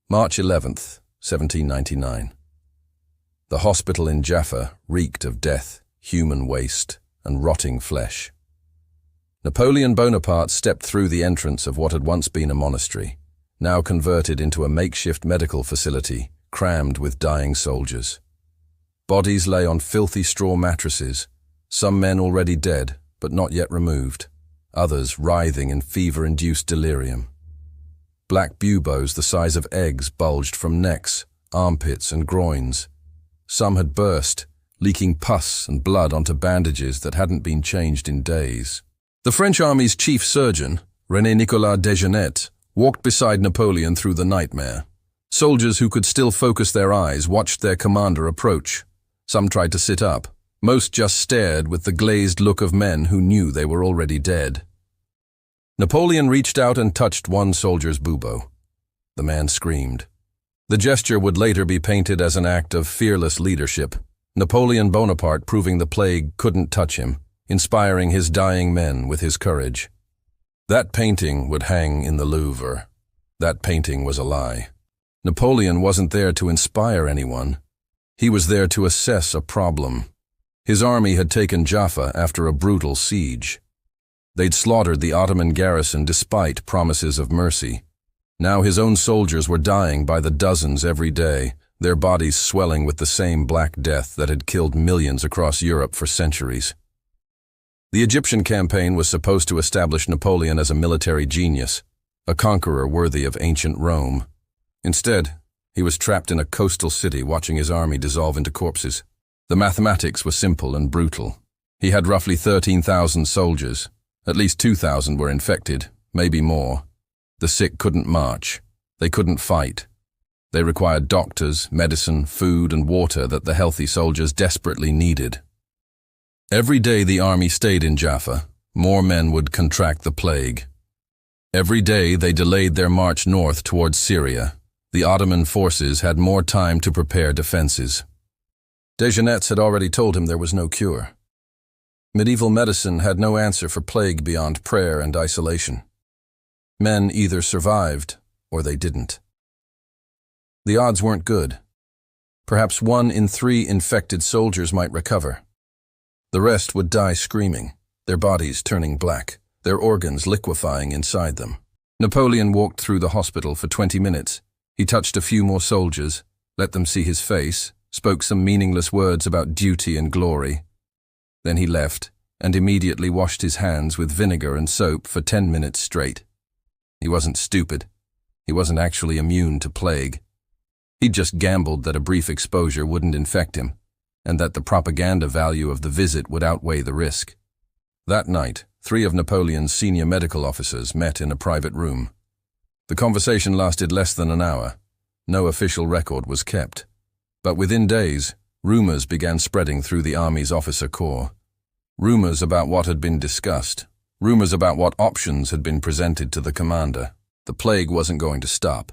March 11th, 1799. The hospital in Jaffa reeked of death, human waste, and rotting flesh. Napoleon Bonaparte stepped through the entrance of what had once been a monastery, now converted into a makeshift medical facility crammed with dying soldiers. Bodies lay on filthy straw mattresses, some men already dead but not yet removed, others writhing in fever-induced delirium. Black buboes the size of eggs bulged from necks, armpits, and groins. Some had burst, leaking pus and blood onto bandages that hadn't been changed in days. The French army's chief surgeon, René-Nicolas Desgenais, walked beside Napoleon through the nightmare. Soldiers who could still focus their eyes watched their commander approach. Some tried to sit up. Most just stared with the glazed look of men who knew they were already dead. Napoleon reached out and touched one soldier's bubo. The man screamed. The gesture would later be painted as an act of fearless leadership, Napoleon Bonaparte proving the plague couldn't touch him, inspiring his dying men with his courage. That painting would hang in the Louvre. That painting was a lie. Napoleon wasn't there to inspire anyone. He was there to assess a problem. His army had taken Jaffa after a brutal siege. They'd slaughtered the Ottoman garrison despite promises of mercy. Now his own soldiers were dying by the dozens every day, their bodies swelling with the same black death that had killed millions across Europe for centuries. The Egyptian campaign was supposed to establish Napoleon as a military genius, a conqueror worthy of ancient Rome. Instead, he was trapped in a coastal city watching his army dissolve into corpses. The mathematics were simple and brutal. He had roughly 13,000 soldiers. At least 2,000 were infected, maybe more. The sick couldn't march. They couldn't fight. They required doctors, medicine, food, and water that the healthy soldiers desperately needed. Every day the army stayed in Jaffa, more men would contract the plague. Every day they delayed their march north towards Syria. The Ottoman forces had more time to prepare defenses. Desgenais had already told him there was no cure. Medieval medicine had no answer for plague beyond prayer and isolation. Men either survived or they didn't. The odds weren't good. Perhaps 1 in 3 infected soldiers might recover. The rest would die screaming, their bodies turning black, their organs liquefying inside them. Napoleon walked through the hospital for 20 minutes. He touched a few more soldiers, let them see his face, spoke some meaningless words about duty and glory. Then he left and immediately washed his hands with vinegar and soap for 10 minutes straight. He wasn't stupid. He wasn't actually immune to plague. He'd just gambled that a brief exposure wouldn't infect him, and that the propaganda value of the visit would outweigh the risk. That night, 3 of Napoleon's senior medical officers met in a private room. The conversation lasted less than an hour. No official record was kept. But within days, rumors began spreading through the army's officer corps. Rumors about what had been discussed. Rumors about what options had been presented to the commander. The plague wasn't going to stop.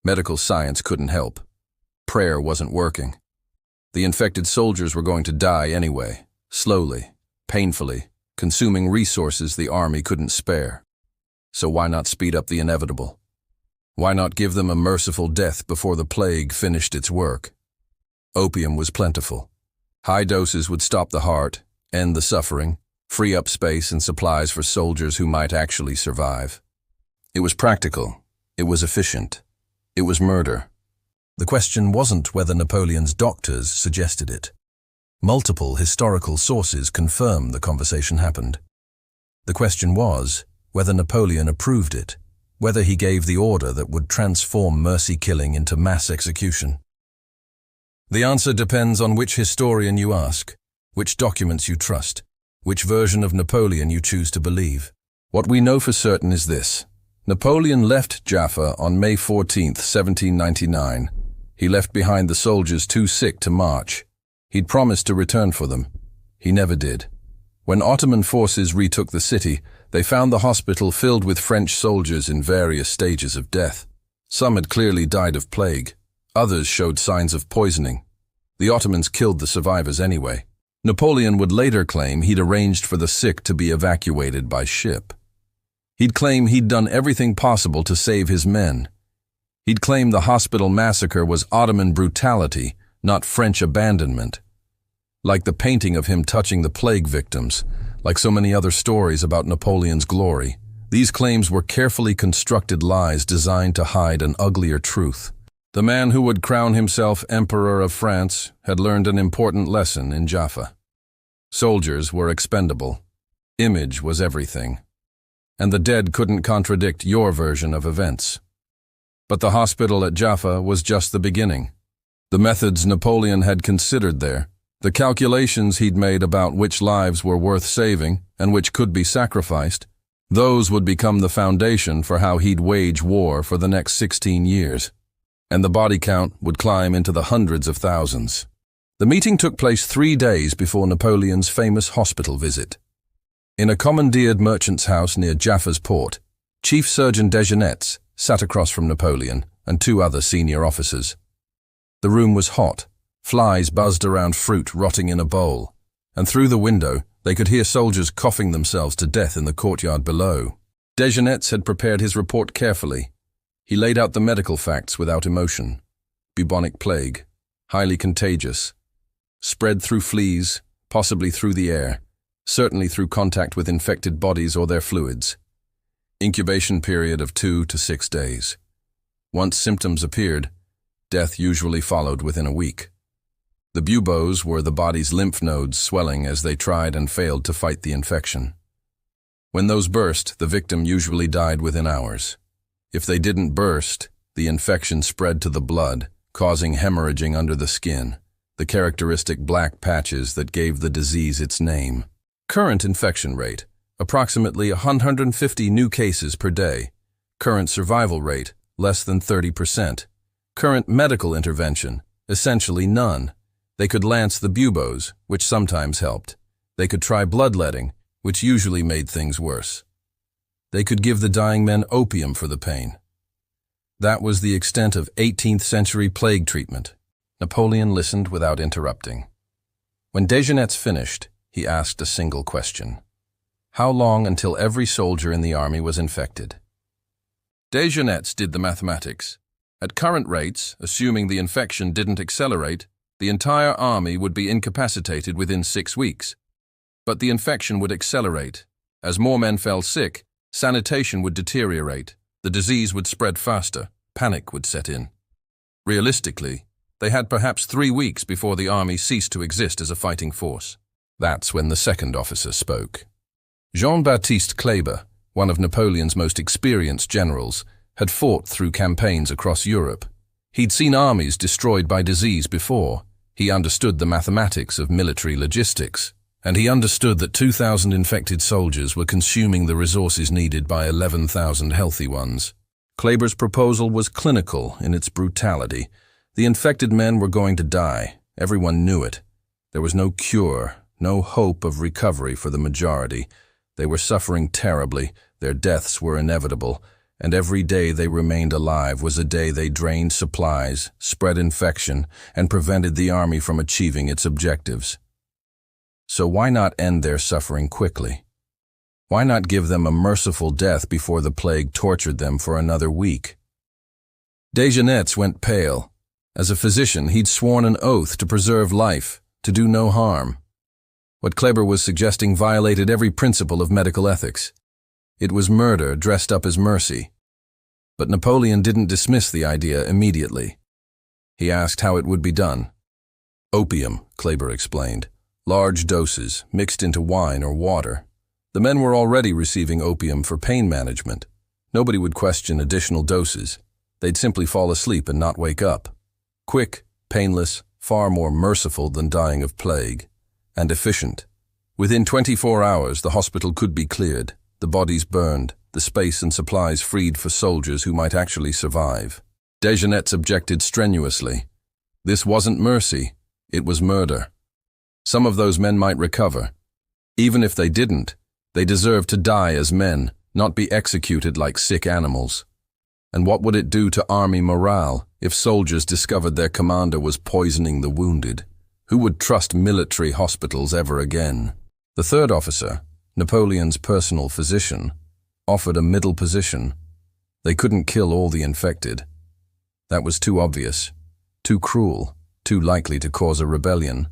Medical science couldn't help. Prayer wasn't working. The infected soldiers were going to die anyway, slowly, painfully, consuming resources the army couldn't spare. So why not speed up the inevitable? Why not give them a merciful death before the plague finished its work? Opium was plentiful. High doses would stop the heart, end the suffering, free up space and supplies for soldiers who might actually survive. It was practical. It was efficient. It was murder. The question wasn't whether Napoleon's doctors suggested it. Multiple historical sources confirm the conversation happened. The question was whether Napoleon approved it, whether he gave the order that would transform mercy-killing into mass execution. The answer depends on which historian you ask, which documents you trust, which version of Napoleon you choose to believe. What we know for certain is this. Napoleon left Jaffa on May 14, 1799. He left behind the soldiers too sick to march. He'd promised to return for them. He never did. When Ottoman forces retook the city, they found the hospital filled with French soldiers in various stages of death. Some had clearly died of plague. Others showed signs of poisoning. The Ottomans killed the survivors anyway. Napoleon would later claim he'd arranged for the sick to be evacuated by ship. He'd claim he'd done everything possible to save his men. He'd claimed the hospital massacre was Ottoman brutality, not French abandonment. Like the painting of him touching the plague victims, like so many other stories about Napoleon's glory, these claims were carefully constructed lies designed to hide an uglier truth. The man who would crown himself Emperor of France had learned an important lesson in Jaffa. Soldiers were expendable. Image was everything. And the dead couldn't contradict your version of events. But the hospital at Jaffa was just the beginning. The methods Napoleon had considered there, the calculations he'd made about which lives were worth saving and which could be sacrificed, those would become the foundation for how he'd wage war for the next 16 years. And the body count would climb into the hundreds of thousands. The meeting took place 3 days before Napoleon's famous hospital visit. In a commandeered merchant's house near Jaffa's port, Chief Surgeon Dejeunetz sat across from Napoleon and 2 other senior officers. The room was hot. Flies buzzed around fruit rotting in a bowl, and through the window they could hear soldiers coughing themselves to death in the courtyard below. Dejeunetz had prepared his report carefully. He laid out the medical facts without emotion. Bubonic plague, highly contagious, spread through fleas, possibly through the air, certainly through contact with infected bodies or their fluids. Incubation period of 2 to 6 days. Once symptoms appeared, death usually followed within a week. The buboes were the body's lymph nodes swelling as they tried and failed to fight the infection. When those burst, the victim usually died within hours. If they didn't burst, the infection spread to the blood, causing hemorrhaging under the skin, the characteristic black patches that gave the disease its name. Current infection rate, approximately 150 new cases per day. Current survival rate, less than 30%. Current medical intervention, essentially none. They could lance the buboes, which sometimes helped. They could try bloodletting, which usually made things worse. They could give the dying men opium for the pain. That was the extent of 18th century plague treatment. Napoleon listened without interrupting. When Dejeunetz finished, he asked a single question. How long until every soldier in the army was infected? Dejeunetz did the mathematics. At current rates, assuming the infection didn't accelerate, the entire army would be incapacitated within 6 weeks. But the infection would accelerate. As more men fell sick, sanitation would deteriorate, the disease would spread faster, panic would set in. Realistically, they had perhaps 3 weeks before the army ceased to exist as a fighting force. That's when the second officer spoke. Jean-Baptiste Kleber, one of Napoleon's most experienced generals, had fought through campaigns across Europe. He'd seen armies destroyed by disease before. He understood the mathematics of military logistics, and he understood that 2,000 infected soldiers were consuming the resources needed by 11,000 healthy ones. Kleber's proposal was clinical in its brutality. The infected men were going to die. Everyone knew it. There was no cure, no hope of recovery for the majority. They were suffering terribly, their deaths were inevitable, and every day they remained alive was a day they drained supplies, spread infection, and prevented the army from achieving its objectives. So why not end their suffering quickly? Why not give them a merciful death before the plague tortured them for another week? Dejeunetz went pale. As a physician, he'd sworn an oath to preserve life, to do no harm. What Kleber was suggesting violated every principle of medical ethics. It was murder dressed up as mercy. But Napoleon didn't dismiss the idea immediately. He asked how it would be done. Opium, Kleber explained. Large doses, mixed into wine or water. The men were already receiving opium for pain management. Nobody would question additional doses. They'd simply fall asleep and not wake up. Quick, painless, far more merciful than dying of plague. And efficient. Within 24 hours, the hospital could be cleared, the bodies burned, the space and supplies freed for soldiers who might actually survive. Dejeunetz objected strenuously. This wasn't mercy, it was murder. Some of those men might recover. Even if they didn't, they deserved to die as men, not be executed like sick animals. And what would it do to army morale if soldiers discovered their commander was poisoning the wounded? Who would trust military hospitals ever again? The third officer, Napoleon's personal physician, offered a middle position. They couldn't kill all the infected. That was too obvious, too cruel, too likely to cause a rebellion.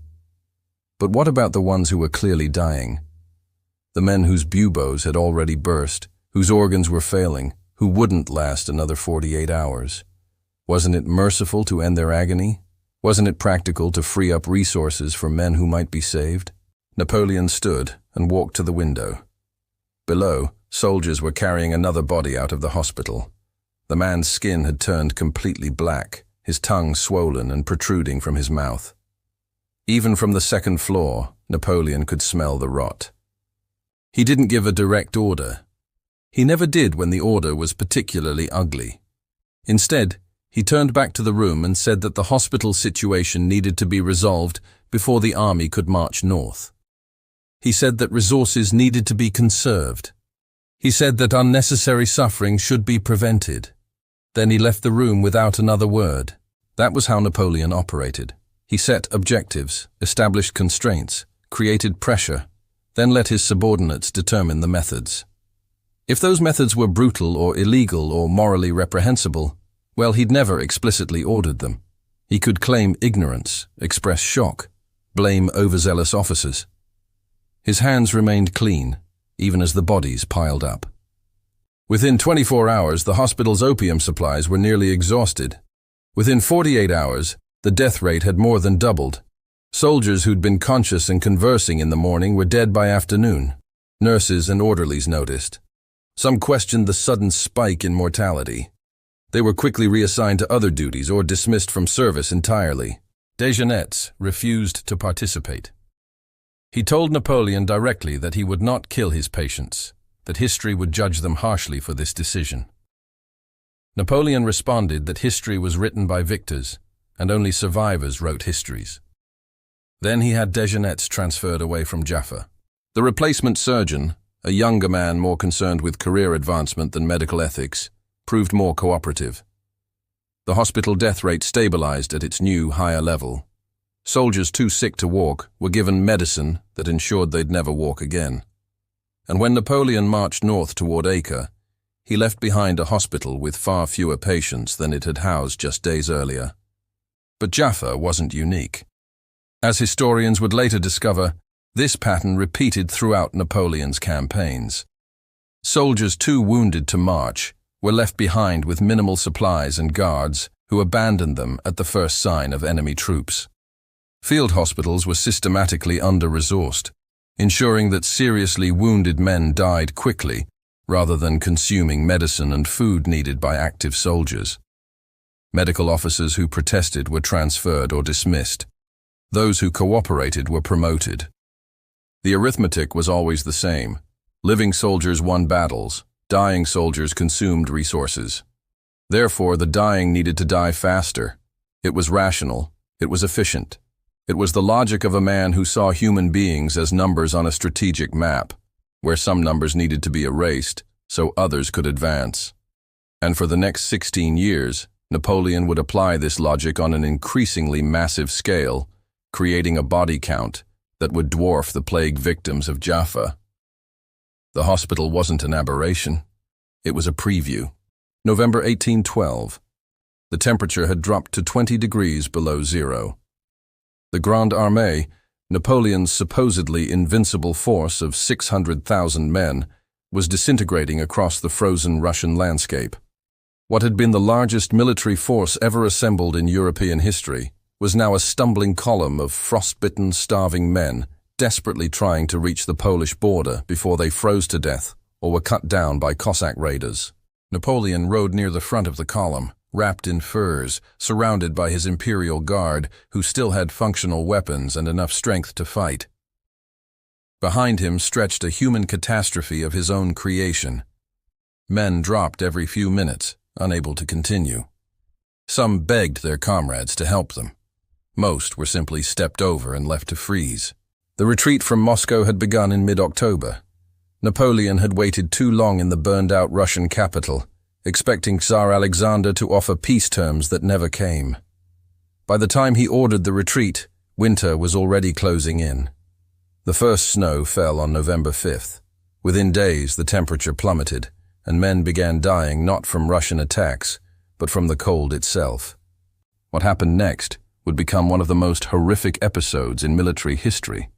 But what about the ones who were clearly dying? The men whose buboes had already burst, whose organs were failing, who wouldn't last another 48 hours. Wasn't it merciful to end their agony? Wasn't it practical to free up resources for men who might be saved? Napoleon stood and walked to the window. Below, soldiers were carrying another body out of the hospital. The man's skin had turned completely black, his tongue swollen and protruding from his mouth. Even from the second floor, Napoleon could smell the rot. He didn't give a direct order. He never did when the order was particularly ugly. Instead, he turned back to the room and said that the hospital situation needed to be resolved before the army could march north. He said that resources needed to be conserved. He said that unnecessary suffering should be prevented. Then he left the room without another word. That was how Napoleon operated. He set objectives, established constraints, created pressure, then let his subordinates determine the methods. If those methods were brutal or illegal or morally reprehensible, well, he'd never explicitly ordered them. He could claim ignorance, express shock, blame overzealous officers. His hands remained clean, even as the bodies piled up. Within 24 hours, the hospital's opium supplies were nearly exhausted. Within 48 hours, the death rate had more than doubled. Soldiers who'd been conscious and conversing in the morning were dead by afternoon. Nurses and orderlies noticed. Some questioned the sudden spike in mortality. They were quickly reassigned to other duties or dismissed from service entirely. Desjeunettes refused to participate. He told Napoleon directly that he would not kill his patients, that history would judge them harshly for this decision. Napoleon responded that history was written by victors, and only survivors wrote histories. Then he had Desjeunettes transferred away from Jaffa. The replacement surgeon, a younger man more concerned with career advancement than medical ethics, proved more cooperative. The hospital death rate stabilized at its new, higher level. Soldiers too sick to walk were given medicine that ensured they'd never walk again. And when Napoleon marched north toward Acre, he left behind a hospital with far fewer patients than it had housed just days earlier. But Jaffa wasn't unique. As historians would later discover, this pattern repeated throughout Napoleon's campaigns. Soldiers too wounded to march were left behind with minimal supplies and guards who abandoned them at the first sign of enemy troops. Field hospitals were systematically under-resourced, ensuring that seriously wounded men died quickly rather than consuming medicine and food needed by active soldiers. Medical officers who protested were transferred or dismissed. Those who cooperated were promoted. The arithmetic was always the same. Living soldiers won battles. Dying soldiers consumed resources. Therefore, the dying needed to die faster. It was rational. It was efficient. It was the logic of a man who saw human beings as numbers on a strategic map, where some numbers needed to be erased so others could advance. And for the next 16 years, Napoleon would apply this logic on an increasingly massive scale, creating a body count that would dwarf the plague victims of Jaffa. The hospital wasn't an aberration. It was a preview. November 1812. The temperature had dropped to 20 degrees below zero. The Grande Armée, Napoleon's supposedly invincible force of 600,000 men, was disintegrating across the frozen Russian landscape. What had been the largest military force ever assembled in European history was now a stumbling column of frostbitten, starving men, desperately trying to reach the Polish border before they froze to death or were cut down by Cossack raiders. Napoleon rode near the front of the column, wrapped in furs, surrounded by his imperial guard, who still had functional weapons and enough strength to fight. Behind him stretched a human catastrophe of his own creation. Men dropped every few minutes, unable to continue. Some begged their comrades to help them. Most were simply stepped over and left to freeze. The retreat from Moscow had begun in mid-October. Napoleon had waited too long in the burned-out Russian capital, expecting Tsar Alexander to offer peace terms that never came. By the time he ordered the retreat, winter was already closing in. The first snow fell on November 5th. Within days, the temperature plummeted, and men began dying not from Russian attacks, but from the cold itself. What happened next would become one of the most horrific episodes in military history.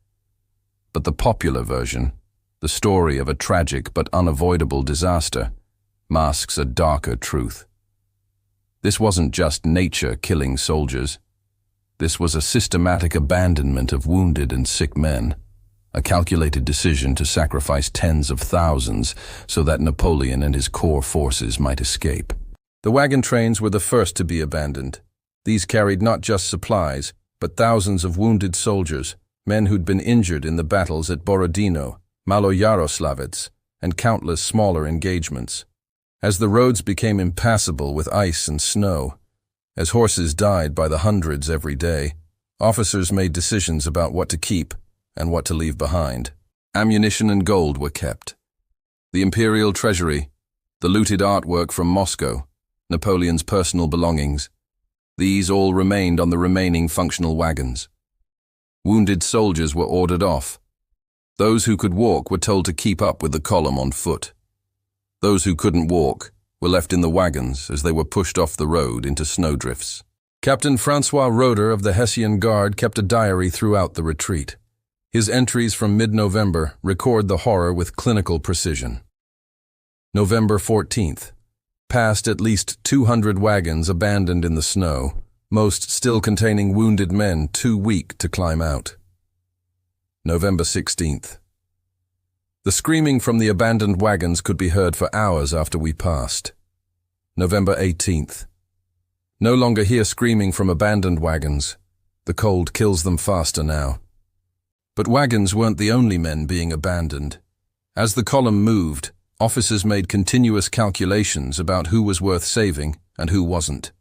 But the popular version, the story of a tragic but unavoidable disaster, masks a darker truth. This wasn't just nature killing soldiers. This was a systematic abandonment of wounded and sick men, a calculated decision to sacrifice tens of thousands so that Napoleon and his core forces might escape. The wagon trains were the first to be abandoned. These carried not just supplies, but thousands of wounded soldiers, men who'd been injured in the battles at Borodino, Maloyaroslavets, and countless smaller engagements. As the roads became impassable with ice and snow, as horses died by the hundreds every day, officers made decisions about what to keep and what to leave behind. Ammunition and gold were kept. The imperial treasury, the looted artwork from Moscow, Napoleon's personal belongings, these all remained on the remaining functional wagons. Wounded soldiers were ordered off. Those who could walk were told to keep up with the column on foot. Those who couldn't walk were left in the wagons as they were pushed off the road into snowdrifts. Captain Francois Roeder of the Hessian Guard kept a diary throughout the retreat. His entries from mid-November record the horror with clinical precision. November 14th. Passed at least 200 wagons abandoned in the snow, most still containing wounded men too weak to climb out. November 16th. The screaming from the abandoned wagons could be heard for hours after we passed. November 18th. No longer hear screaming from abandoned wagons. The cold kills them faster now. But wagons weren't the only men being abandoned. As the column moved, officers made continuous calculations about who was worth saving and who wasn't.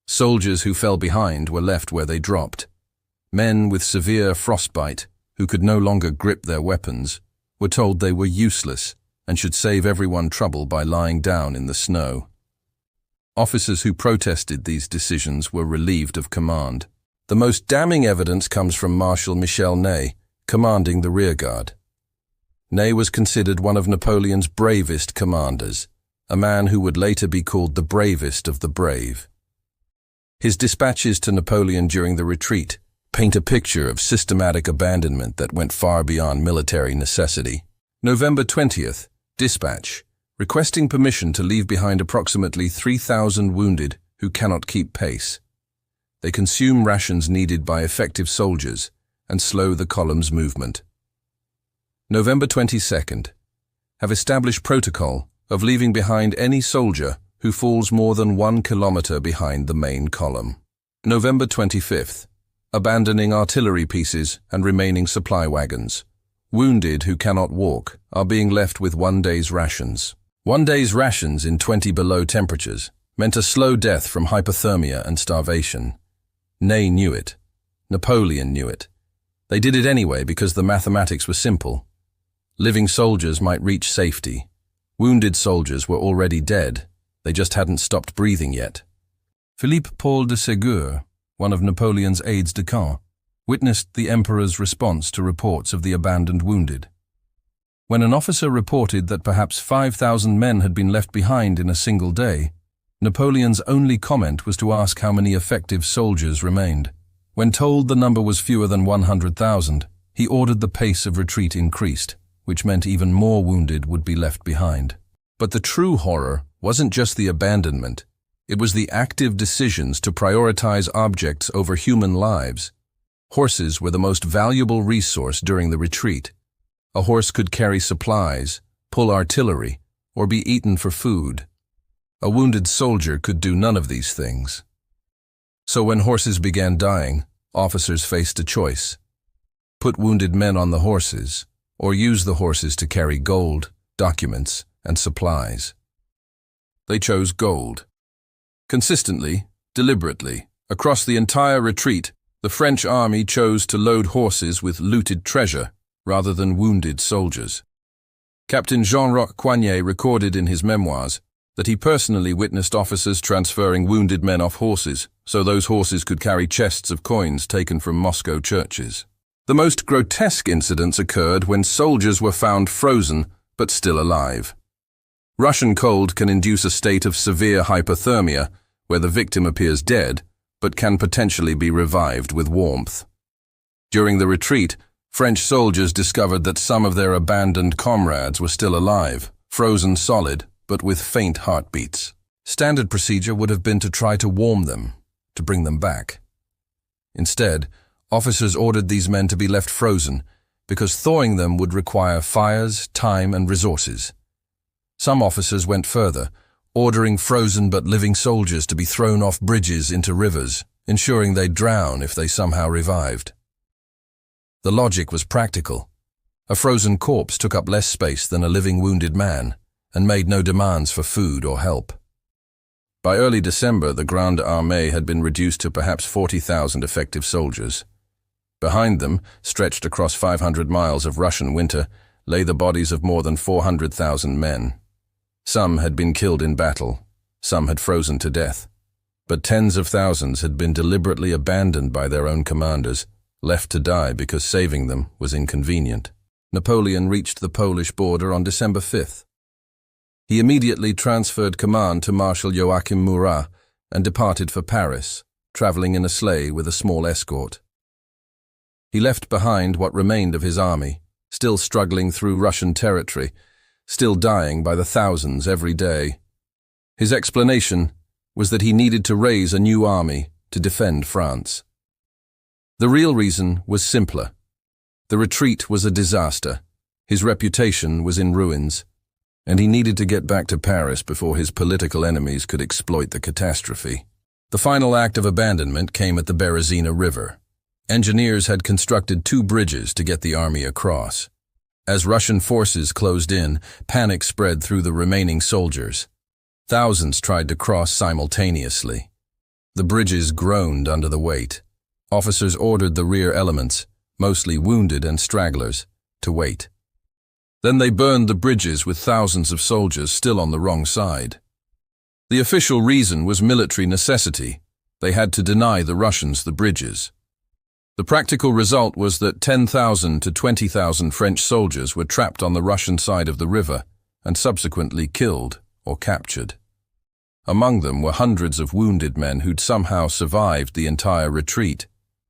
Soldiers who fell behind were left where they dropped. Men with severe frostbite, who could no longer grip their weapons, were told they were useless and should save everyone trouble by lying down in the snow. Officers who protested these decisions were relieved of command. The most damning evidence comes from Marshal Michel Ney, commanding the rearguard. Ney was considered one of Napoleon's bravest commanders, a man who would later be called the bravest of the brave. His dispatches to Napoleon during the retreat paint a picture of systematic abandonment that went far beyond military necessity. November 20th, dispatch, requesting permission to leave behind approximately 3,000 wounded who cannot keep pace. They consume rations needed by effective soldiers and slow the column's movement. November 22nd, have established protocol of leaving behind any soldier who falls more than 1 kilometer behind the main column. November 25th, abandoning artillery pieces and remaining supply wagons. Wounded who cannot walk are being left with 1 day's rations. 1 day's rations in 20 below temperatures meant a slow death from hypothermia and starvation. Ney knew it. Napoleon knew it. They did it anyway because the mathematics were simple. Living soldiers might reach safety. Wounded soldiers were already dead. They just hadn't stopped breathing yet. Philippe Paul de Ségur, one of Napoleon's aides-de-camp, witnessed the emperor's response to reports of the abandoned wounded. When an officer reported that perhaps 5,000 men had been left behind in a single day, Napoleon's only comment was to ask how many effective soldiers remained. When told the number was fewer than 100,000, he ordered the pace of retreat increased, which meant even more wounded would be left behind. But the true horror wasn't just the abandonment. It was the active decisions to prioritize objects over human lives. Horses were the most valuable resource during the retreat. A horse could carry supplies, pull artillery, or be eaten for food. A wounded soldier could do none of these things. So when horses began dying, officers faced a choice: put wounded men on the horses, or use the horses to carry gold, documents, and supplies. They chose gold. Consistently, deliberately, across the entire retreat, the French army chose to load horses with looted treasure rather than wounded soldiers. Captain Jean-Roch Coignet recorded in his memoirs that he personally witnessed officers transferring wounded men off horses so those horses could carry chests of coins taken from Moscow churches. The most grotesque incidents occurred when soldiers were found frozen but still alive. Russian cold can induce a state of severe hypothermia, where the victim appears dead, but can potentially be revived with warmth. During the retreat, French soldiers discovered that some of their abandoned comrades were still alive, frozen solid, but with faint heartbeats. Standard procedure would have been to try to warm them, to bring them back. Instead, officers ordered these men to be left frozen, because thawing them would require fires, time, and resources. Some officers went further, ordering frozen but living soldiers to be thrown off bridges into rivers, ensuring they'd drown if they somehow revived. The logic was practical. A frozen corpse took up less space than a living wounded man, and made no demands for food or help. By early December, the Grande Armée had been reduced to perhaps 40,000 effective soldiers. Behind them, stretched across 500 miles of Russian winter, lay the bodies of more than 400,000 men. Some had been killed in battle, some had frozen to death, but tens of thousands had been deliberately abandoned by their own commanders, left to die because saving them was inconvenient. Napoleon reached the Polish border on December 5th. He immediately transferred command to Marshal Joachim Murat and departed for Paris, traveling in a sleigh with a small escort. He left behind what remained of his army, still struggling through Russian territory, still dying by the thousands every day. His explanation was that he needed to raise a new army to defend France. The real reason was simpler. The retreat was a disaster, his reputation was in ruins, and he needed to get back to Paris before his political enemies could exploit the catastrophe. The final act of abandonment came at the Berezina River. Engineers had constructed 2 bridges to get the army across. As Russian forces closed in, panic spread through the remaining soldiers. Thousands tried to cross simultaneously. The bridges groaned under the weight. Officers ordered the rear elements, mostly wounded and stragglers, to wait. Then they burned the bridges with thousands of soldiers still on the wrong side. The official reason was military necessity. They had to deny the Russians the bridges. The practical result was that 10,000 to 20,000 French soldiers were trapped on the Russian side of the river and subsequently killed or captured. Among them were hundreds of wounded men who'd somehow survived the entire retreat,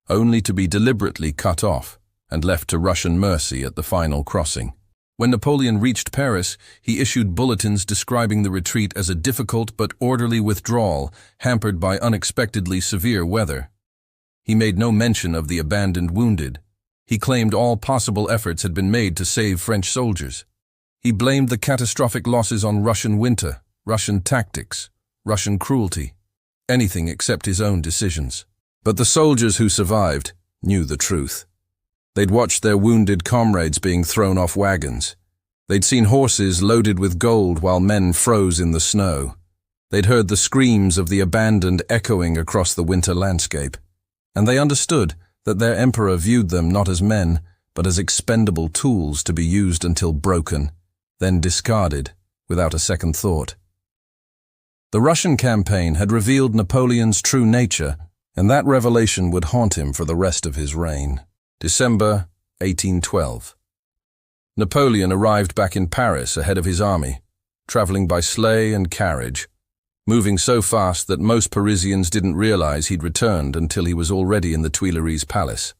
only to be deliberately cut off and left to Russian mercy at the final crossing. When Napoleon reached Paris, he issued bulletins describing the retreat as a difficult but orderly withdrawal, hampered by unexpectedly severe weather. He made no mention of the abandoned wounded. He claimed all possible efforts had been made to save French soldiers. He blamed the catastrophic losses on Russian winter, Russian tactics, Russian cruelty, anything except his own decisions. But the soldiers who survived knew the truth. They'd watched their wounded comrades being thrown off wagons. They'd seen horses loaded with gold while men froze in the snow. They'd heard the screams of the abandoned echoing across the winter landscape. And they understood that their emperor viewed them not as men, but as expendable tools to be used until broken, then discarded without a second thought. The Russian campaign had revealed Napoleon's true nature, and that revelation would haunt him for the rest of his reign. December 1812. Napoleon arrived back in Paris ahead of his army, traveling by sleigh and carriage, moving so fast that most Parisians didn't realize he'd returned until he was already in the Tuileries Palace.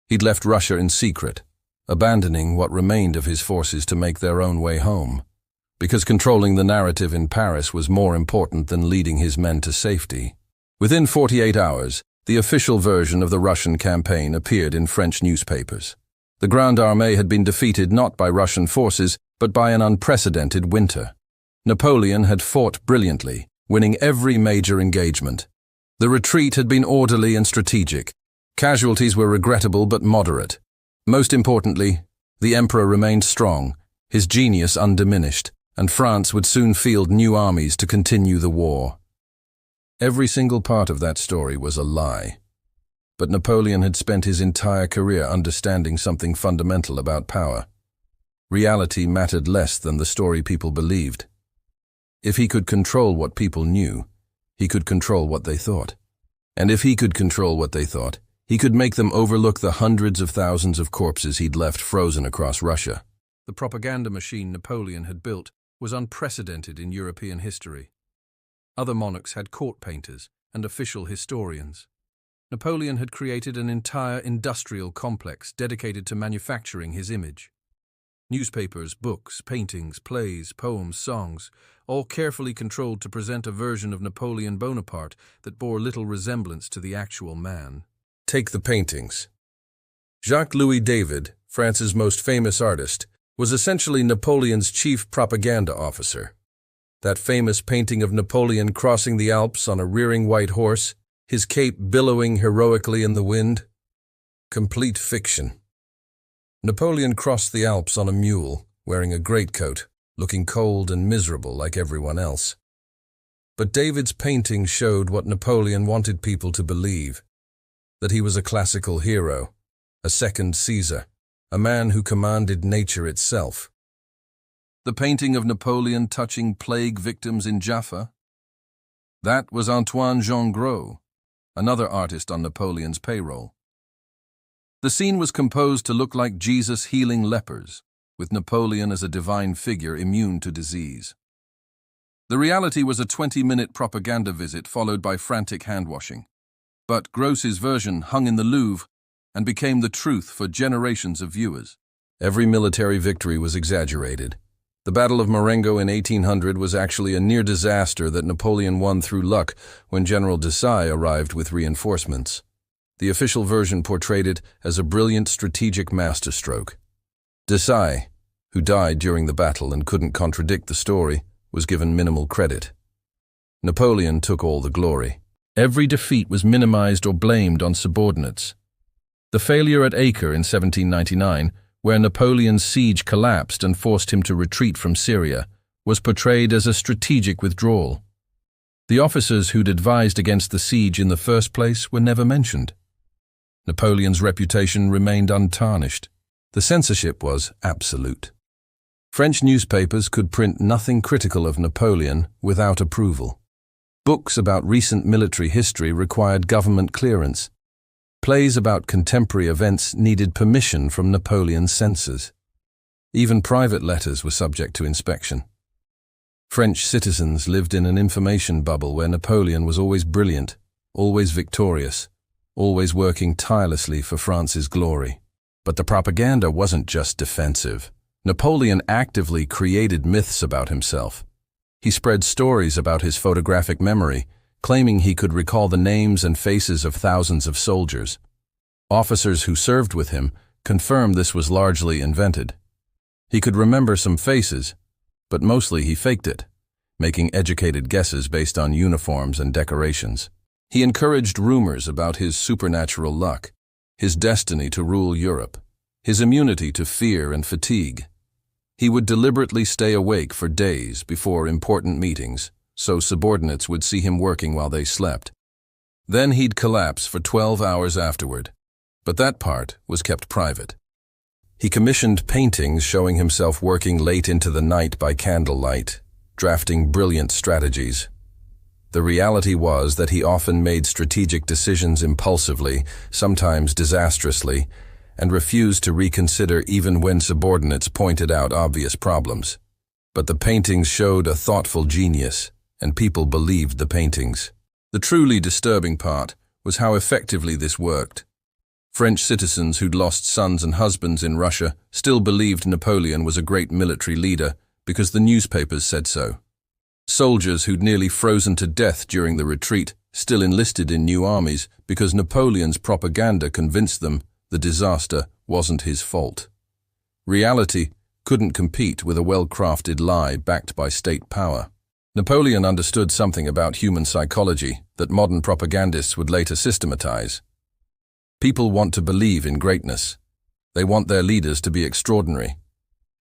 He'd left Russia in secret, abandoning what remained of his forces to make their own way home, because controlling the narrative in Paris was more important than leading his men to safety. Within 48 hours, the official version of the Russian campaign appeared in French newspapers. The Grande Armée had been defeated not by Russian forces, but by an unprecedented winter. Napoleon had fought brilliantly, winning every major engagement. The retreat had been orderly and strategic. Casualties were regrettable but moderate. Most importantly, the emperor remained strong, his genius undiminished, and France would soon field new armies to continue the war. Every single part of that story was a lie. But Napoleon had spent his entire career understanding something fundamental about power. Reality mattered less than the story people believed. If he could control what people knew, he could control what they thought. And if he could control what they thought, he could make them overlook the hundreds of thousands of corpses he'd left frozen across Russia. The propaganda machine Napoleon had built was unprecedented in European history. Other monarchs had court painters and official historians. Napoleon had created an entire industrial complex dedicated to manufacturing his image. Newspapers, books, paintings, plays, poems, songs, all carefully controlled to present a version of Napoleon Bonaparte that bore little resemblance to the actual man. Take the paintings. Jacques-Louis David, France's most famous artist, was essentially Napoleon's chief propaganda officer. That famous painting of Napoleon crossing the Alps on a rearing white horse, his cape billowing heroically in the wind? Complete fiction. Napoleon crossed the Alps on a mule, wearing a greatcoat, looking cold and miserable like everyone else. But David's painting showed what Napoleon wanted people to believe, that he was a classical hero, a second Caesar, a man who commanded nature itself. The painting of Napoleon touching plague victims in Jaffa? That was Antoine Jean Gros, another artist on Napoleon's payroll. The scene was composed to look like Jesus healing lepers, with Napoleon as a divine figure immune to disease. The reality was a 20-minute propaganda visit followed by frantic hand-washing. But Gros's version hung in the Louvre and became the truth for generations of viewers. Every military victory was exaggerated. The Battle of Marengo in 1800 was actually a near disaster that Napoleon won through luck when General Desailly arrived with reinforcements. The official version portrayed it as a brilliant strategic masterstroke. Desailly, who died during the battle and couldn't contradict the story, was given minimal credit. Napoleon took all the glory. Every defeat was minimized or blamed on subordinates. The failure at Acre in 1799, where Napoleon's siege collapsed and forced him to retreat from Syria, was portrayed as a strategic withdrawal. The officers who'd advised against the siege in the first place were never mentioned. Napoleon's reputation remained untarnished. The censorship was absolute. French newspapers could print nothing critical of Napoleon without approval. Books about recent military history required government clearance. Plays about contemporary events needed permission from Napoleon's censors. Even private letters were subject to inspection. French citizens lived in an information bubble where Napoleon was always brilliant, always victorious, always working tirelessly for France's glory. But the propaganda wasn't just defensive. Napoleon actively created myths about himself. He spread stories about his photographic memory, claiming he could recall the names and faces of thousands of soldiers. Officers who served with him confirmed this was largely invented. He could remember some faces, but mostly he faked it, making educated guesses based on uniforms and decorations. He encouraged rumors about his supernatural luck, his destiny to rule Europe, his immunity to fear and fatigue. He would deliberately stay awake for days before important meetings, so subordinates would see him working while they slept. Then he'd collapse for 12 hours afterward, but that part was kept private. He commissioned paintings showing himself working late into the night by candlelight, drafting brilliant strategies. The reality was that he often made strategic decisions impulsively, sometimes disastrously, and refused to reconsider even when subordinates pointed out obvious problems. But the paintings showed a thoughtful genius, and people believed the paintings. The truly disturbing part was how effectively this worked. French citizens who'd lost sons and husbands in Russia still believed Napoleon was a great military leader because the newspapers said so. Soldiers who'd nearly frozen to death during the retreat still enlisted in new armies because Napoleon's propaganda convinced them the disaster wasn't his fault. Reality couldn't compete with a well-crafted lie backed by state power. Napoleon understood something about human psychology that modern propagandists would later systematize. People want to believe in greatness. They want their leaders to be extraordinary.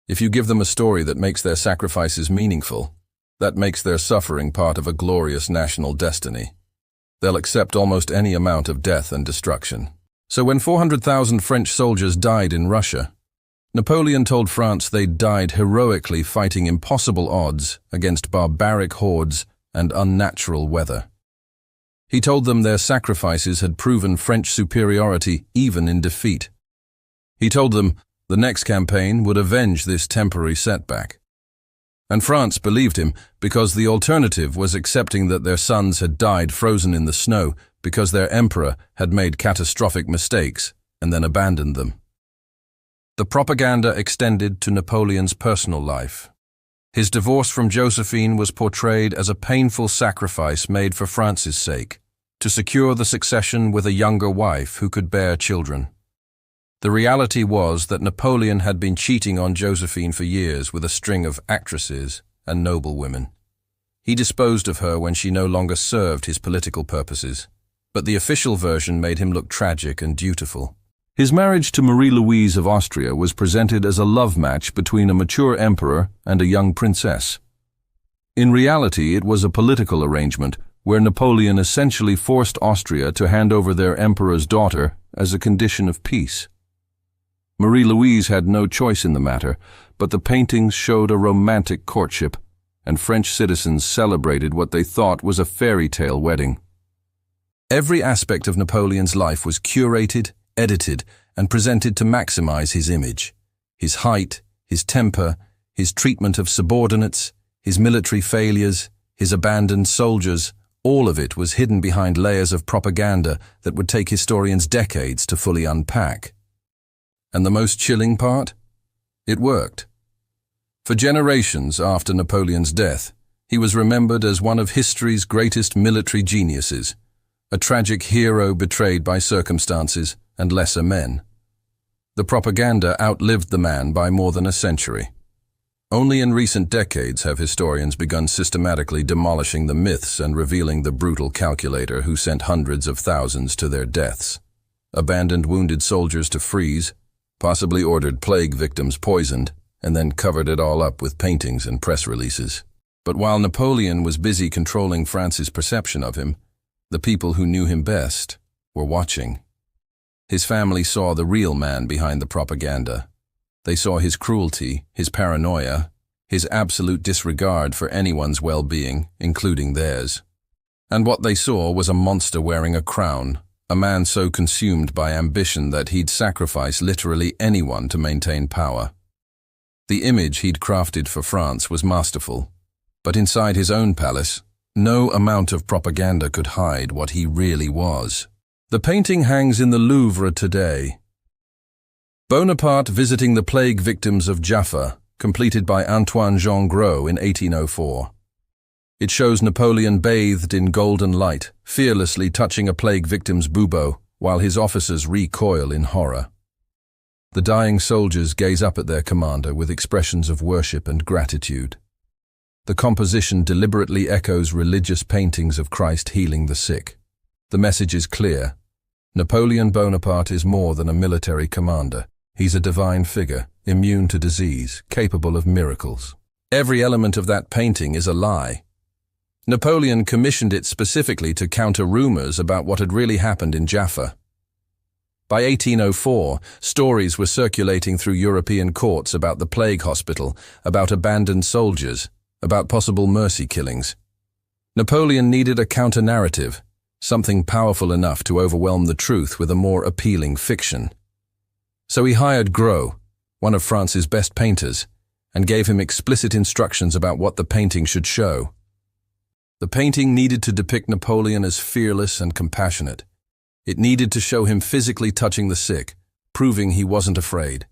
If you give them a story that makes their sacrifices meaningful, that makes their suffering part of a glorious national destiny. They'll accept almost any amount of death and destruction. So when 400,000 French soldiers died in Russia, Napoleon told France they'd died heroically fighting impossible odds against barbaric hordes and unnatural weather. He told them their sacrifices had proven French superiority even in defeat. He told them the next campaign would avenge this temporary setback. And France believed him because the alternative was accepting that their sons had died frozen in the snow because their emperor had made catastrophic mistakes and then abandoned them. The propaganda extended to Napoleon's personal life. His divorce from Josephine was portrayed as a painful sacrifice made for France's sake, to secure the succession with a younger wife who could bear children. The reality was that Napoleon had been cheating on Josephine for years with a string of actresses and noblewomen. He disposed of her when she no longer served his political purposes, but the official version made him look tragic and dutiful. His marriage to Marie-Louise of Austria was presented as a love match between a mature emperor and a young princess. In reality, it was a political arrangement where Napoleon essentially forced Austria to hand over their emperor's daughter as a condition of peace. Marie-Louise had no choice in the matter, but the paintings showed a romantic courtship, and French citizens celebrated what they thought was a fairy tale wedding. Every aspect of Napoleon's life was curated, edited, and presented to maximize his image. His height, his temper, his treatment of subordinates, his military failures, his abandoned soldiers, all of it was hidden behind layers of propaganda that would take historians decades to fully unpack. And the most chilling part? It worked. For generations after Napoleon's death, he was remembered as one of history's greatest military geniuses, a tragic hero betrayed by circumstances and lesser men. The propaganda outlived the man by more than a century. Only in recent decades have historians begun systematically demolishing the myths and revealing the brutal calculator who sent hundreds of thousands to their deaths, abandoned wounded soldiers to freeze, possibly ordered plague victims poisoned, and then covered it all up with paintings and press releases. But while Napoleon was busy controlling France's perception of him, the people who knew him best were watching. His family saw the real man behind the propaganda. They saw his cruelty, his paranoia, his absolute disregard for anyone's well-being, including theirs. And what they saw was a monster wearing a crown, a man so consumed by ambition that he'd sacrifice literally anyone to maintain power. The image he'd crafted for France was masterful, but inside his own palace, no amount of propaganda could hide what he really was. The painting hangs in the Louvre today. Bonaparte visiting the plague victims of Jaffa, completed by Antoine-Jean Gros in 1804. It shows Napoleon bathed in golden light, fearlessly touching a plague victim's bubo, while his officers recoil in horror. The dying soldiers gaze up at their commander with expressions of worship and gratitude. The composition deliberately echoes religious paintings of Christ healing the sick. The message is clear. Napoleon Bonaparte is more than a military commander. He's a divine figure, immune to disease, capable of miracles. Every element of that painting is a lie. Napoleon commissioned it specifically to counter rumors about what had really happened in Jaffa. By 1804, stories were circulating through European courts about the plague hospital, about abandoned soldiers, about possible mercy killings. Napoleon needed a counter-narrative, something powerful enough to overwhelm the truth with a more appealing fiction. So he hired Gros, one of France's best painters, and gave him explicit instructions about what the painting should show. The painting needed to depict Napoleon as fearless and compassionate. It needed to show him physically touching the sick, proving he wasn't afraid.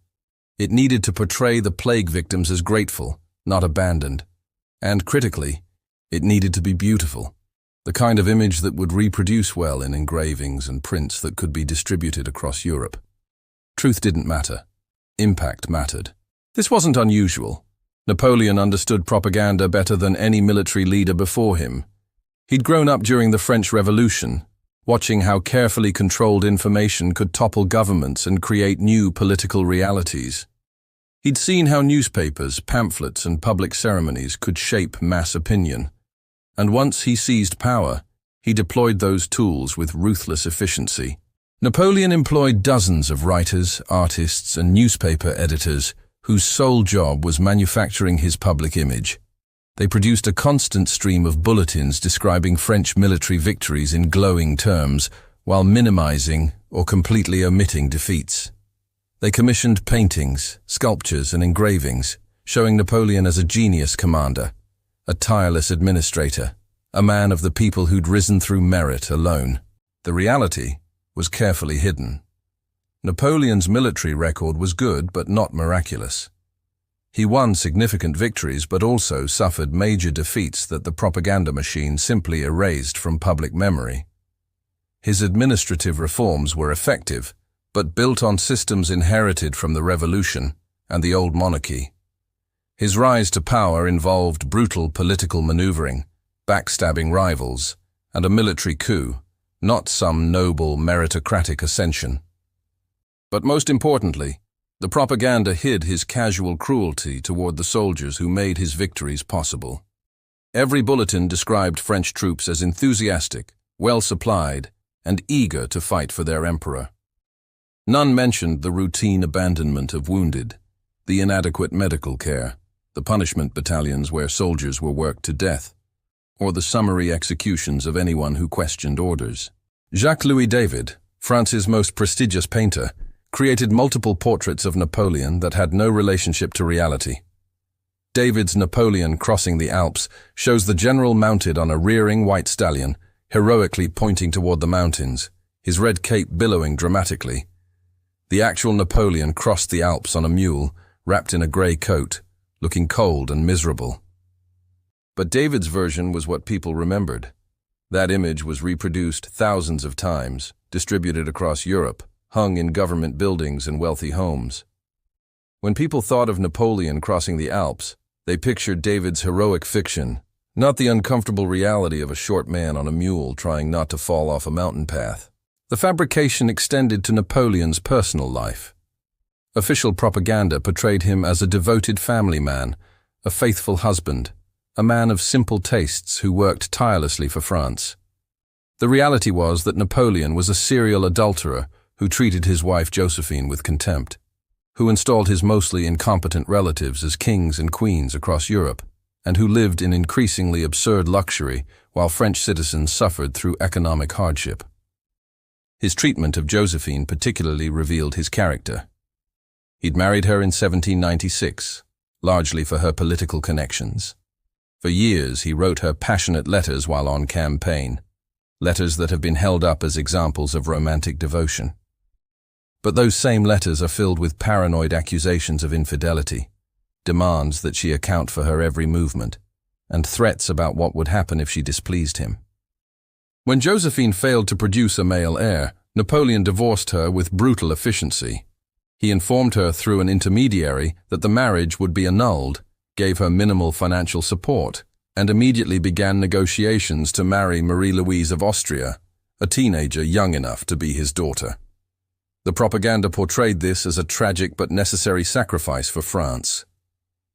It needed to portray the plague victims as grateful, not abandoned. And critically, it needed to be beautiful, the kind of image that would reproduce well in engravings and prints that could be distributed across Europe. Truth didn't matter. Impact mattered. This wasn't unusual. Napoleon understood propaganda better than any military leader before him. He'd grown up during the French Revolution, watching how carefully controlled information could topple governments and create new political realities. He'd seen how newspapers, pamphlets, and public ceremonies could shape mass opinion. And once he seized power, he deployed those tools with ruthless efficiency. Napoleon employed dozens of writers, artists, and newspaper editors whose sole job was manufacturing his public image. They produced a constant stream of bulletins describing French military victories in glowing terms, while minimizing or completely omitting defeats. They commissioned paintings, sculptures, and engravings, showing Napoleon as a genius commander, a tireless administrator, a man of the people who'd risen through merit alone. The reality was carefully hidden. Napoleon's military record was good but not miraculous. He won significant victories but also suffered major defeats that the propaganda machine simply erased from public memory. His administrative reforms were effective, but built on systems inherited from the revolution and the old monarchy. His rise to power involved brutal political maneuvering, backstabbing rivals, and a military coup, not some noble meritocratic ascension. But most importantly, the propaganda hid his casual cruelty toward the soldiers who made his victories possible. Every bulletin described French troops as enthusiastic, well-supplied, and eager to fight for their emperor. None mentioned the routine abandonment of wounded, the inadequate medical care, the punishment battalions where soldiers were worked to death, or the summary executions of anyone who questioned orders. Jacques-Louis David, France's most prestigious painter, created multiple portraits of Napoleon that had no relationship to reality. David's Napoleon crossing the Alps shows the general mounted on a rearing white stallion, heroically pointing toward the mountains, his red cape billowing dramatically. The actual Napoleon crossed the Alps on a mule, wrapped in a grey coat, looking cold and miserable. But David's version was what people remembered. That image was reproduced thousands of times, distributed across Europe, hung in government buildings and wealthy homes. When people thought of Napoleon crossing the Alps, they pictured David's heroic fiction, not the uncomfortable reality of a short man on a mule trying not to fall off a mountain path. The fabrication extended to Napoleon's personal life. Official propaganda portrayed him as a devoted family man, a faithful husband, a man of simple tastes who worked tirelessly for France. The reality was that Napoleon was a serial adulterer who treated his wife Josephine with contempt, who installed his mostly incompetent relatives as kings and queens across Europe, and who lived in increasingly absurd luxury while French citizens suffered through economic hardship. His treatment of Josephine particularly revealed his character. He'd married her in 1796, largely for her political connections. For years he wrote her passionate letters while on campaign, letters that have been held up as examples of romantic devotion. But those same letters are filled with paranoid accusations of infidelity, demands that she account for her every movement, and threats about what would happen if she displeased him. When Josephine failed to produce a male heir, Napoleon divorced her with brutal efficiency. He informed her through an intermediary that the marriage would be annulled, gave her minimal financial support, and immediately began negotiations to marry Marie-Louise of Austria, a teenager young enough to be his daughter. The propaganda portrayed this as a tragic but necessary sacrifice for France.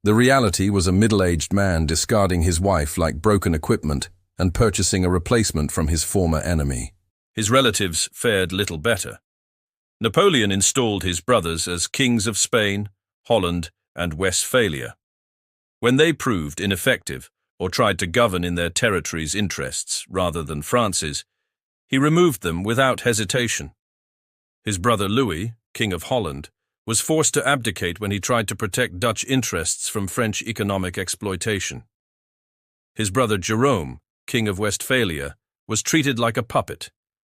The reality was a middle-aged man discarding his wife like broken equipment and purchasing a replacement from his former enemy. His relatives fared little better. Napoleon installed his brothers as kings of Spain, Holland, and Westphalia. When they proved ineffective or tried to govern in their territory's interests rather than France's, he removed them without hesitation. His brother Louis, King of Holland, was forced to abdicate when he tried to protect Dutch interests from French economic exploitation. His brother Jerome, King of Westphalia, was treated like a puppet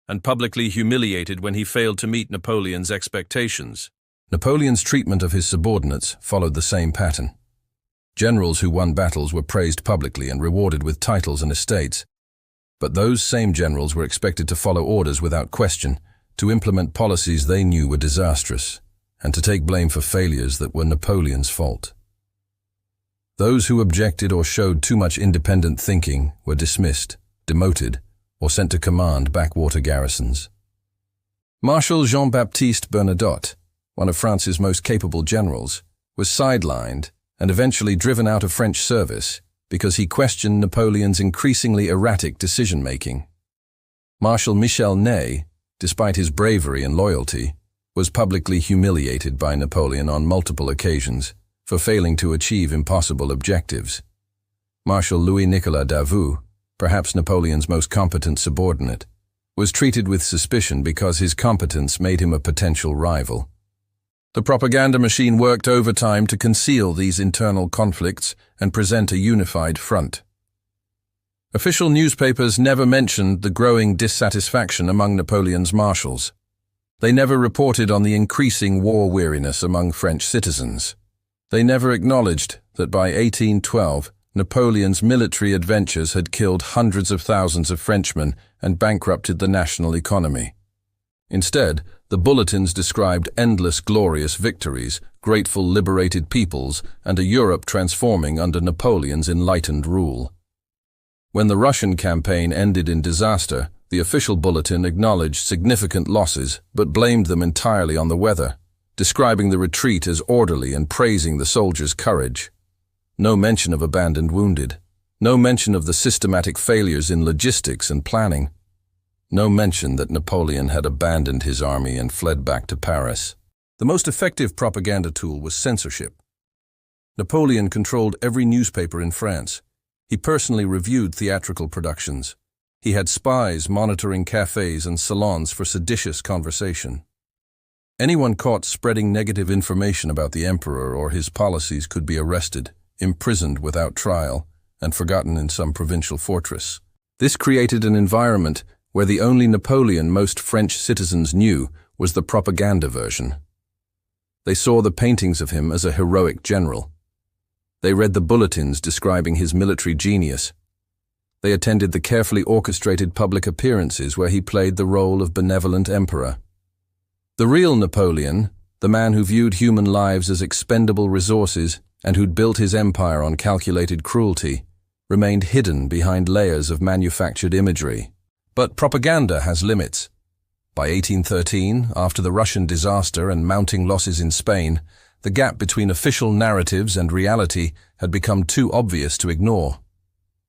and publicly humiliated when he failed to meet Napoleon's expectations. Napoleon's treatment of his subordinates followed the same pattern. Generals who won battles were praised publicly and rewarded with titles and estates, but those same generals were expected to follow orders without question, to implement policies they knew were disastrous, and to take blame for failures that were Napoleon's fault. Those who objected or showed too much independent thinking were dismissed, demoted, or sent to command backwater garrisons. Marshal Jean-Baptiste Bernadotte, one of France's most capable generals, was sidelined and eventually driven out of French service because he questioned Napoleon's increasingly erratic decision-making. Marshal Michel Ney, despite his bravery and loyalty, was publicly humiliated by Napoleon on multiple occasions for failing to achieve impossible objectives. Marshal Louis-Nicolas Davout, perhaps Napoleon's most competent subordinate, was treated with suspicion because his competence made him a potential rival. The propaganda machine worked overtime to conceal these internal conflicts and present a unified front. Official newspapers never mentioned the growing dissatisfaction among Napoleon's marshals. They never reported on the increasing war weariness among French citizens. They never acknowledged that by 1812, Napoleon's military adventures had killed hundreds of thousands of Frenchmen and bankrupted the national economy. Instead, the bulletins described endless glorious victories, grateful liberated peoples, and a Europe transforming under Napoleon's enlightened rule. When the Russian campaign ended in disaster, the official bulletin acknowledged significant losses but blamed them entirely on the weather, describing the retreat as orderly and praising the soldiers' courage. No mention of abandoned wounded. No mention of the systematic failures in logistics and planning. No mention that Napoleon had abandoned his army and fled back to Paris. The most effective propaganda tool was censorship. Napoleon controlled every newspaper in France. He personally reviewed theatrical productions. He had spies monitoring cafes and salons for seditious conversation. Anyone caught spreading negative information about the emperor or his policies could be arrested, imprisoned without trial, and forgotten in some provincial fortress. This created an environment where the only Napoleon most French citizens knew was the propaganda version. They saw the paintings of him as a heroic general. They read the bulletins describing his military genius. They attended the carefully orchestrated public appearances where he played the role of benevolent emperor. The real Napoleon, the man who viewed human lives as expendable resources and who'd built his empire on calculated cruelty, remained hidden behind layers of manufactured imagery. But propaganda has limits. By 1813, after the Russian disaster and mounting losses in Spain, the gap between official narratives and reality had become too obvious to ignore.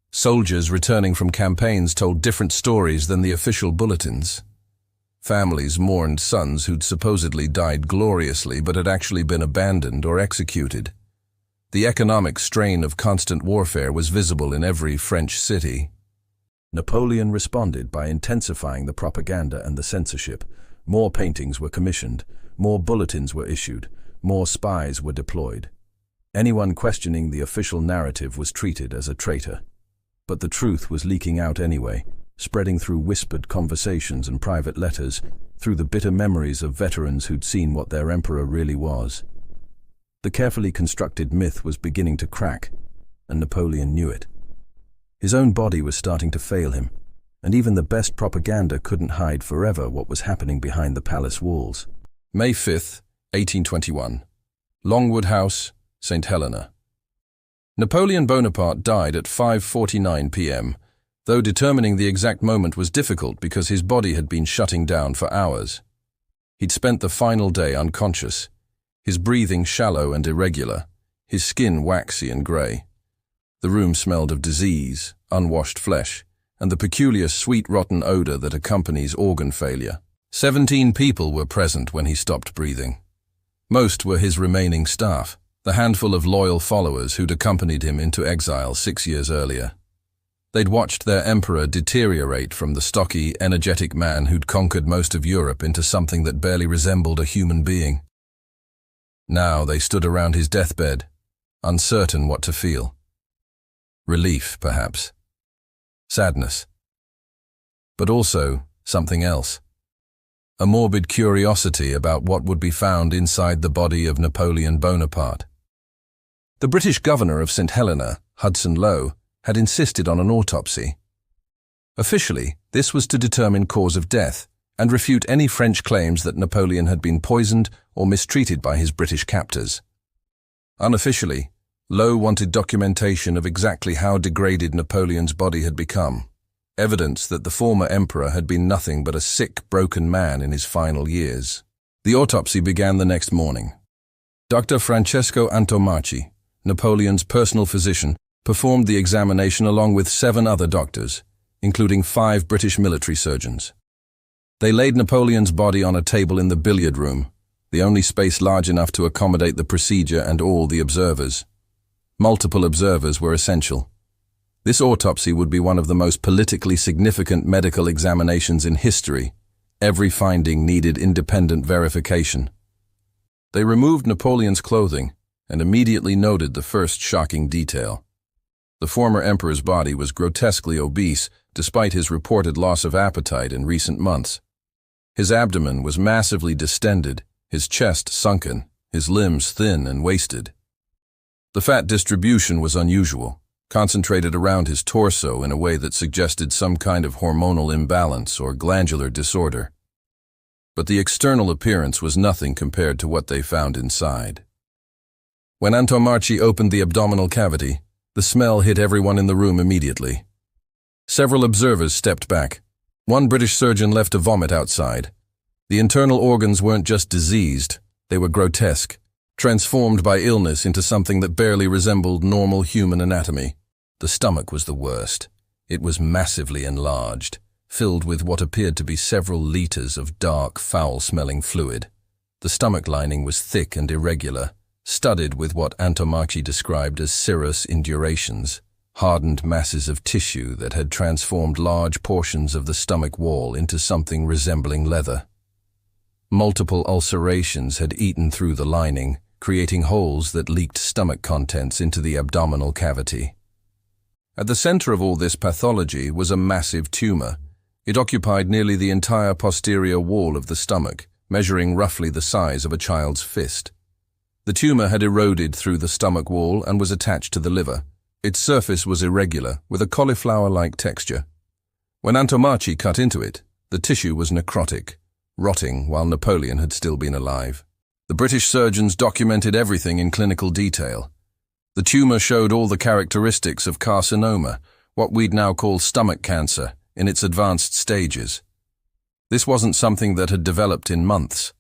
Soldiers returning from campaigns told different stories than the official bulletins. Families mourned sons who'd supposedly died gloriously but had actually been abandoned or executed. The economic strain of constant warfare was visible in every French city. Napoleon responded by intensifying the propaganda and the censorship. More paintings were commissioned, more bulletins were issued, more spies were deployed. Anyone questioning the official narrative was treated as a traitor. But the truth was leaking out anyway, spreading through whispered conversations and private letters, through the bitter memories of veterans who'd seen what their emperor really was. The carefully constructed myth was beginning to crack, and Napoleon knew it. His own body was starting to fail him, and even the best propaganda couldn't hide forever what was happening behind the palace walls. May 5th, 1821. Longwood House, St. Helena. Napoleon Bonaparte died at 5:49 p.m., though determining the exact moment was difficult because his body had been shutting down for hours. He'd spent the final day unconscious, his breathing shallow and irregular, his skin waxy and grey. The room smelled of disease, unwashed flesh, and the peculiar sweet-rotten odor that accompanies organ failure. 17 people were present when he stopped breathing. Most were his remaining staff, the handful of loyal followers who'd accompanied him into exile 6 years earlier. They'd watched their emperor deteriorate from the stocky, energetic man who'd conquered most of Europe into something that barely resembled a human being. Now they stood around his deathbed, uncertain what to feel. Relief, perhaps. Sadness. But also something else. A morbid curiosity about what would be found inside the body of Napoleon Bonaparte. The British governor of St. Helena, Hudson Lowe, had insisted on an autopsy. Officially, this was to determine cause of death and refute any French claims that Napoleon had been poisoned or mistreated by his British captors. Unofficially, Lowe wanted documentation of exactly how degraded Napoleon's body had become, evidence that the former emperor had been nothing but a sick, broken man in his final years. The autopsy began the next morning. Dr. Francesco Antomacci, Napoleon's personal physician, performed the examination along with 7 other doctors, including 5 British military surgeons. They laid Napoleon's body on a table in the billiard room, the only space large enough to accommodate the procedure and all the observers. Multiple observers were essential. This autopsy would be one of the most politically significant medical examinations in history. Every finding needed independent verification. They removed Napoleon's clothing and immediately noted the first shocking detail. The former emperor's body was grotesquely obese despite his reported loss of appetite in recent months. His abdomen was massively distended, his chest sunken, his limbs thin and wasted. The fat distribution was unusual, concentrated around his torso in a way that suggested some kind of hormonal imbalance or glandular disorder. But the external appearance was nothing compared to what they found inside. When Antomarchi opened the abdominal cavity, the smell hit everyone in the room immediately. Several observers stepped back. One British surgeon left a vomit outside. The internal organs weren't just diseased, they were grotesque, transformed by illness into something that barely resembled normal human anatomy. The stomach was the worst. It was massively enlarged, filled with what appeared to be several liters of dark, foul-smelling fluid. The stomach lining was thick and irregular, studded with what Antomarchi described as serous indurations, hardened masses of tissue that had transformed large portions of the stomach wall into something resembling leather. Multiple ulcerations had eaten through the lining, creating holes that leaked stomach contents into the abdominal cavity. At the center of all this pathology was a massive tumor. It occupied nearly the entire posterior wall of the stomach, measuring roughly the size of a child's fist. The tumor had eroded through the stomach wall and was attached to the liver. Its surface was irregular, with a cauliflower-like texture. When Antomarchi cut into it, the tissue was necrotic, rotting while Napoleon had still been alive. The British surgeons documented everything in clinical detail. The tumor showed all the characteristics of carcinoma, what we'd now call stomach cancer, in its advanced stages. This wasn't something that had developed in months.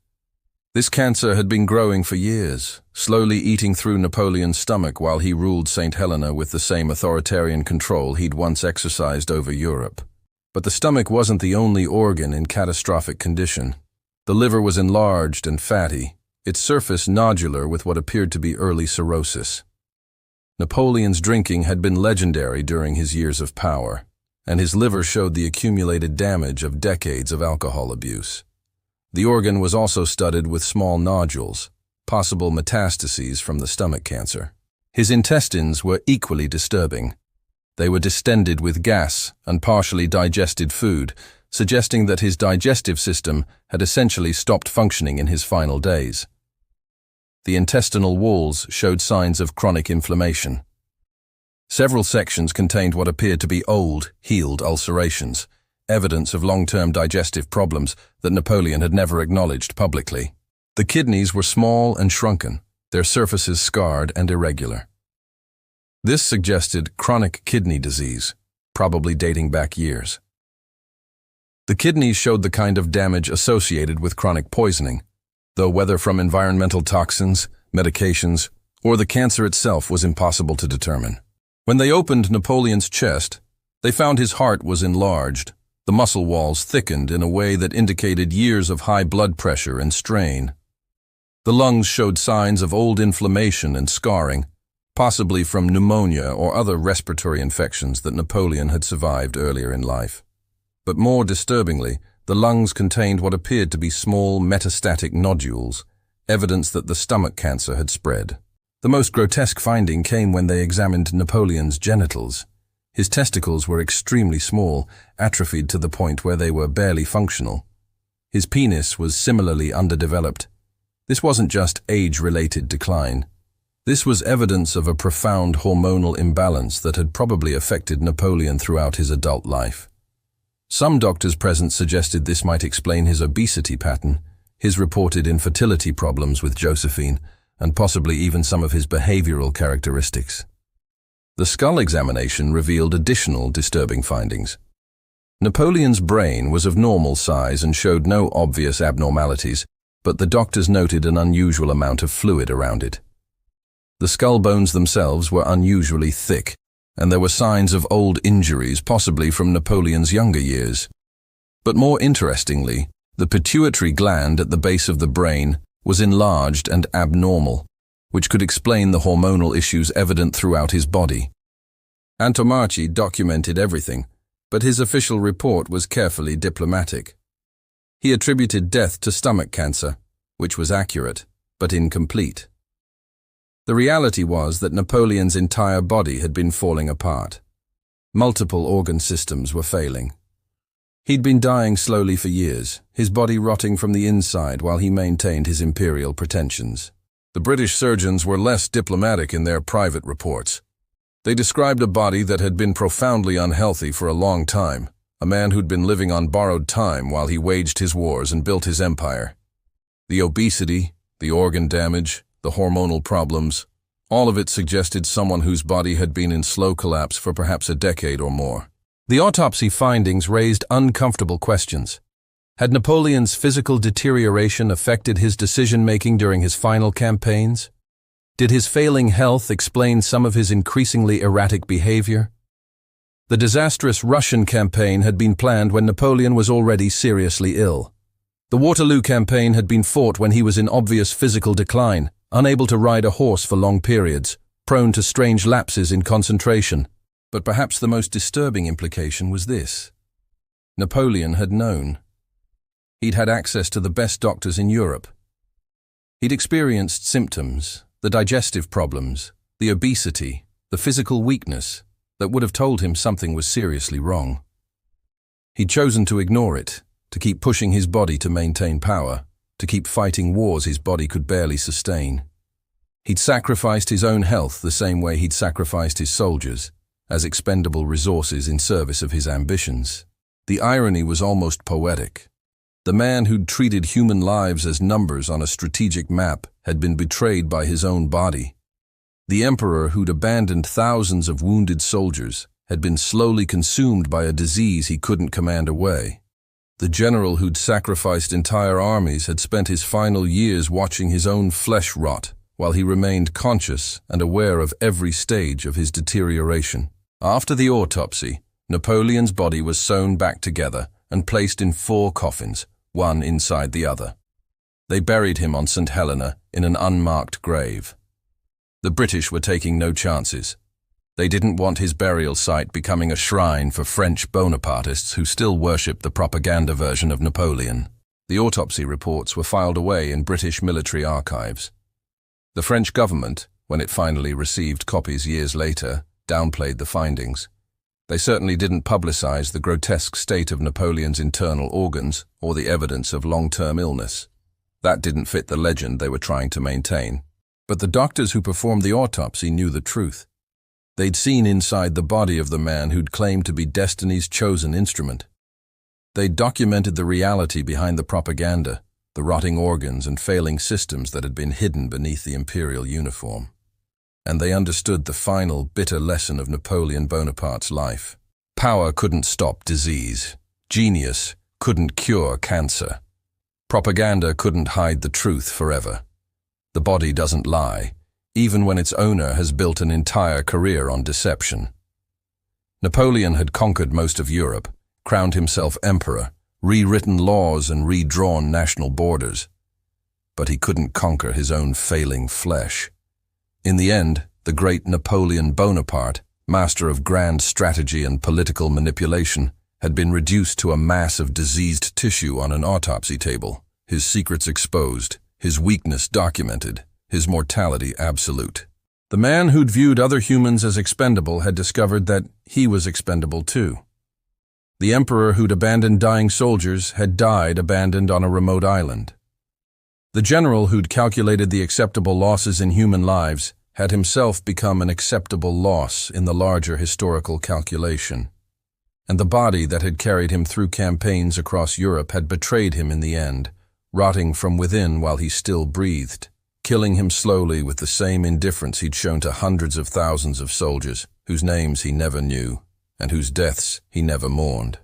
This cancer had been growing for years, slowly eating through Napoleon's stomach while he ruled St. Helena with the same authoritarian control he'd once exercised over Europe. But the stomach wasn't the only organ in catastrophic condition. The liver was enlarged and fatty, its surface nodular with what appeared to be early cirrhosis. Napoleon's drinking had been legendary during his years of power, and his liver showed the accumulated damage of decades of alcohol abuse. The organ was also studded with small nodules, possible metastases from the stomach cancer. His intestines were equally disturbing. They were distended with gas and partially digested food, suggesting that his digestive system had essentially stopped functioning in his final days. The intestinal walls showed signs of chronic inflammation. Several sections contained what appeared to be old, healed ulcerations, evidence of long-term digestive problems that Napoleon had never acknowledged publicly. The kidneys were small and shrunken, their surfaces scarred and irregular. This suggested chronic kidney disease, probably dating back years. The kidneys showed the kind of damage associated with chronic poisoning, though whether from environmental toxins, medications, or the cancer itself was impossible to determine. When they opened Napoleon's chest, they found his heart was enlarged, the muscle walls thickened in a way that indicated years of high blood pressure and strain. The lungs showed signs of old inflammation and scarring, possibly from pneumonia or other respiratory infections that Napoleon had survived earlier in life. But more disturbingly, the lungs contained what appeared to be small metastatic nodules, evidence that the stomach cancer had spread. The most grotesque finding came when they examined Napoleon's genitals. His testicles were extremely small, atrophied to the point where they were barely functional. His penis was similarly underdeveloped. This wasn't just age-related decline. This was evidence of a profound hormonal imbalance that had probably affected Napoleon throughout his adult life. Some doctors present suggested this might explain his obesity pattern, his reported infertility problems with Josephine, and possibly even some of his behavioral characteristics. The skull examination revealed additional disturbing findings. Napoleon's brain was of normal size and showed no obvious abnormalities, but the doctors noted an unusual amount of fluid around it. The skull bones themselves were unusually thick, and there were signs of old injuries, possibly from Napoleon's younger years. But more interestingly, the pituitary gland at the base of the brain was enlarged and abnormal, which could explain the hormonal issues evident throughout his body. Antomarchi documented everything, but his official report was carefully diplomatic. He attributed death to stomach cancer, which was accurate, but incomplete. The reality was that Napoleon's entire body had been falling apart. Multiple organ systems were failing. He'd been dying slowly for years, his body rotting from the inside while he maintained his imperial pretensions. The British surgeons were less diplomatic in their private reports. They described a body that had been profoundly unhealthy for a long time, a man who'd been living on borrowed time while he waged his wars and built his empire. The obesity, the organ damage, the hormonal problems, all of it suggested someone whose body had been in slow collapse for perhaps a decade or more. The autopsy findings raised uncomfortable questions. Had Napoleon's physical deterioration affected his decision-making during his final campaigns? Did his failing health explain some of his increasingly erratic behavior? The disastrous Russian campaign had been planned when Napoleon was already seriously ill. The Waterloo campaign had been fought when he was in obvious physical decline, unable to ride a horse for long periods, prone to strange lapses in concentration. But perhaps the most disturbing implication was this. Napoleon had known. He'd had access to the best doctors in Europe. He'd experienced symptoms, the digestive problems, the obesity, the physical weakness, that would have told him something was seriously wrong. He'd chosen to ignore it, to keep pushing his body to maintain power, to keep fighting wars his body could barely sustain. He'd sacrificed his own health the same way he'd sacrificed his soldiers, as expendable resources in service of his ambitions. The irony was almost poetic. The man who'd treated human lives as numbers on a strategic map had been betrayed by his own body. The emperor who'd abandoned thousands of wounded soldiers had been slowly consumed by a disease he couldn't command away. The general who'd sacrificed entire armies had spent his final years watching his own flesh rot, while he remained conscious and aware of every stage of his deterioration. After the autopsy, Napoleon's body was sewn back together and placed in 4 coffins, one inside the other. They buried him on St. Helena in an unmarked grave. The British were taking no chances. They didn't want his burial site becoming a shrine for French Bonapartists who still worshipped the propaganda version of Napoleon. The autopsy reports were filed away in British military archives. The French government, when it finally received copies years later, downplayed the findings. They certainly didn't publicize the grotesque state of Napoleon's internal organs or the evidence of long-term illness. That didn't fit the legend they were trying to maintain. But the doctors who performed the autopsy knew the truth. They'd seen inside the body of the man who'd claimed to be destiny's chosen instrument. They'd documented the reality behind the propaganda, the rotting organs and failing systems that had been hidden beneath the imperial uniform. And they understood the final, bitter lesson of Napoleon Bonaparte's life. Power couldn't stop disease. Genius couldn't cure cancer. Propaganda couldn't hide the truth forever. The body doesn't lie, even when its owner has built an entire career on deception. Napoleon had conquered most of Europe, crowned himself emperor, rewritten laws and redrawn national borders. But he couldn't conquer his own failing flesh. In the end, the great Napoleon Bonaparte, master of grand strategy and political manipulation, had been reduced to a mass of diseased tissue on an autopsy table, his secrets exposed, his weakness documented, his mortality absolute. The man who'd viewed other humans as expendable had discovered that he was expendable too. The emperor who'd abandoned dying soldiers had died abandoned on a remote island. The general who'd calculated the acceptable losses in human lives had himself become an acceptable loss in the larger historical calculation. And the body that had carried him through campaigns across Europe had betrayed him in the end, rotting from within while he still breathed, killing him slowly with the same indifference he'd shown to hundreds of thousands of soldiers, whose names he never knew, and whose deaths he never mourned.